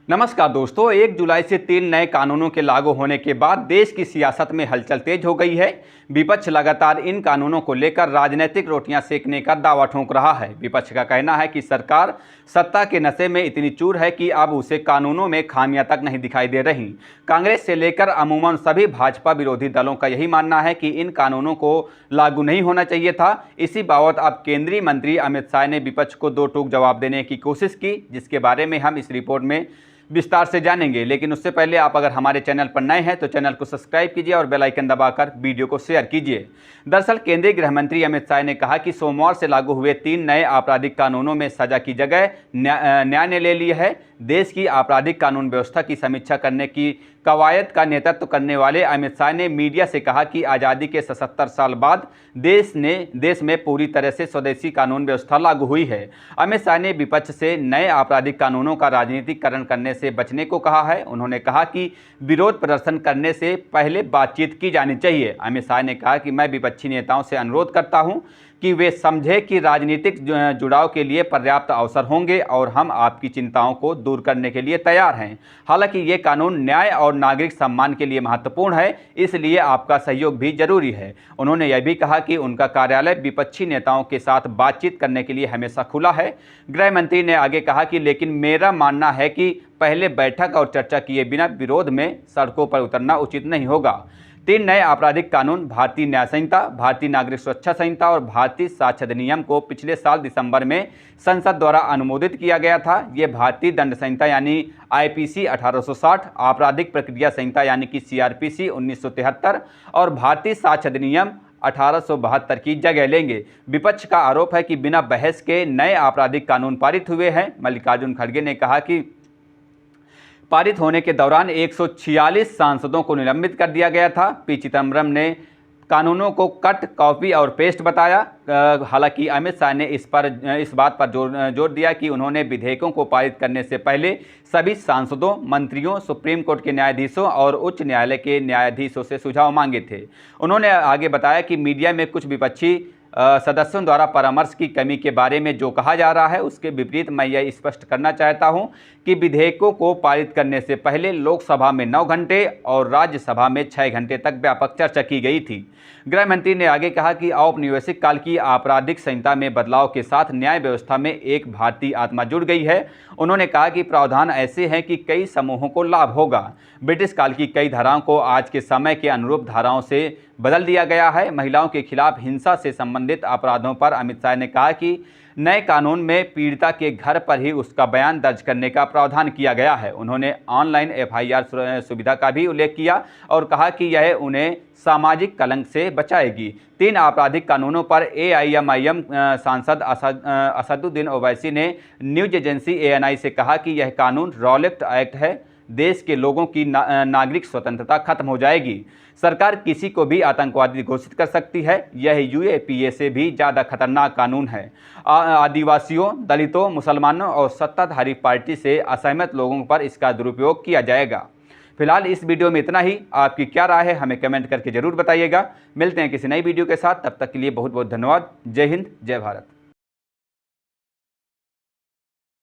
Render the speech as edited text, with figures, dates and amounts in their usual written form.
नमस्कार दोस्तों, 1 जुलाई से 3 नए कानूनों के लागू होने के बाद देश की सियासत में हलचल तेज हो गई है। विपक्ष लगातार इन कानूनों को लेकर राजनीतिक रोटियां सेकने का दावा ठोंक रहा है। विपक्ष का कहना है कि सरकार सत्ता के नशे में इतनी चूर है कि अब उसे कानूनों में खामियां तक नहीं दिखाई दे रही। कांग्रेस से लेकर अमूमन सभी भाजपा विरोधी दलों का यही मानना है कि इन कानूनों को लागू नहीं होना चाहिए था। इसी बाबत अब केंद्रीय मंत्री अमित शाह ने विपक्ष को दो टूक जवाब देने की कोशिश की, जिसके बारे में हम इस रिपोर्ट में विस्तार से जानेंगे। लेकिन उससे पहले आप अगर हमारे चैनल पर नए हैं तो चैनल को सब्सक्राइब कीजिए और बेल आइकन दबाकर वीडियो को शेयर कीजिए। दरअसल केंद्रीय गृह मंत्री अमित शाह ने कहा कि सोमवार से लागू हुए 3 नए आपराधिक कानूनों में सजा की जगह न्याय ने ले लिया है। देश की आपराधिक कानून व्यवस्था की समीक्षा करने की कवायद का नेतृत्व करने वाले अमित शाह ने मीडिया से कहा कि आज़ादी के 77 साल बाद देश में पूरी तरह से स्वदेशी कानून व्यवस्था लागू हुई है। अमित शाह ने विपक्ष से नए आपराधिक कानूनों का राजनीतिकरण करने से बचने को कहा है। उन्होंने कहा कि विरोध प्रदर्शन करने से पहले बातचीत की जानी चाहिए। अमित शाह ने कहा कि मैं विपक्षी नेताओं से अनुरोध करता हूं कि वे समझे कि राजनीतिक जुड़ाव के लिए पर्याप्त अवसर होंगे और हम आपकी चिंताओं को दूर करने के लिए तैयार हैं। हालांकि ये कानून न्याय और नागरिक सम्मान के लिए महत्वपूर्ण है, इसलिए आपका सहयोग भी जरूरी है। उन्होंने यह भी कहा कि उनका कार्यालय विपक्षी नेताओं के साथ बातचीत करने के लिए हमेशा खुला है। गृह मंत्री ने आगे कहा कि लेकिन मेरा मानना है कि पहले बैठक और चर्चा किए बिना विरोध में सड़कों पर उतरना उचित नहीं होगा। 3 नए आपराधिक कानून भारतीय न्याय संहिता, भारतीय नागरिक सुरक्षा संहिता और भारतीय साक्ष्य अधिनियम को पिछले साल दिसंबर में संसद द्वारा अनुमोदित किया गया था। ये भारतीय दंड संहिता यानी आईपीसी 1860, आपराधिक प्रक्रिया संहिता यानी कि सीआरपीसी 1973 और भारतीय साक्ष्य अधिनियम 1872 की जगह लेंगे। विपक्ष का आरोप है कि बिना बहस के नए आपराधिक कानून पारित हुए हैं। मल्लिकार्जुन खड़गे ने कहा कि पारित होने के दौरान 146 सांसदों को निलंबित कर दिया गया था। पी चिदम्बरम ने कानूनों को कट, कॉपी और पेस्ट बताया। हालांकि अमित शाह ने इस बात पर जोर दिया कि उन्होंने विधेयकों को पारित करने से पहले सभी सांसदों, मंत्रियों, सुप्रीम कोर्ट के न्यायाधीशों और उच्च न्यायालय के न्यायाधीशों से सुझाव मांगे थे। उन्होंने आगे बताया कि मीडिया में कुछ विपक्षी सदस्यों द्वारा परामर्श की कमी के बारे में जो कहा जा रहा है उसके विपरीत मैं यह स्पष्ट करना चाहता हूं कि विधेयकों को पारित करने से पहले लोकसभा में 9 घंटे और राज्यसभा में 6 घंटे तक व्यापक चर्चा की गई थी। गृह मंत्री ने आगे कहा कि औपनिवेशिक काल की आपराधिक संहिता में बदलाव के साथ न्याय व्यवस्था में एक भारतीय आत्मा जुड़ गई है। उन्होंने कहा कि प्रावधान ऐसे हैं कि कई समूहों को लाभ होगा। ब्रिटिश काल की कई धाराओं को आज के समय के अनुरूप धाराओं से बदल दिया गया है। महिलाओं के खिलाफ हिंसा से संबंधित अपराधों पर अमित शाह ने कहा कि नए कानून में पीड़िता के घर पर ही उसका बयान दर्ज करने का प्रावधान किया गया है। उन्होंने ऑनलाइन एफआईआर सुविधा का भी उल्लेख किया और कहा कि यह उन्हें सामाजिक कलंक से बचाएगी। 3 आपराधिक कानूनों पर एआईएमआईएम सांसद असदुद्दीन ओवैसी ने न्यूज एजेंसी एएनआई से कहा कि यह कानून रॉलेट एक्ट है। देश के लोगों की नागरिक स्वतंत्रता खत्म हो जाएगी। सरकार किसी को भी आतंकवादी घोषित कर सकती है। यह यूएपीए से भी ज़्यादा खतरनाक कानून है। आदिवासियों, दलितों, मुसलमानों और सत्ताधारी पार्टी से असहमत लोगों पर इसका दुरुपयोग किया जाएगा। फिलहाल इस वीडियो में इतना ही। आपकी क्या राय है हमें कमेंट करके जरूर बताइएगा। मिलते हैं किसी नई वीडियो के साथ, तब तक के लिए बहुत बहुत धन्यवाद। जय हिंद, जय भारत।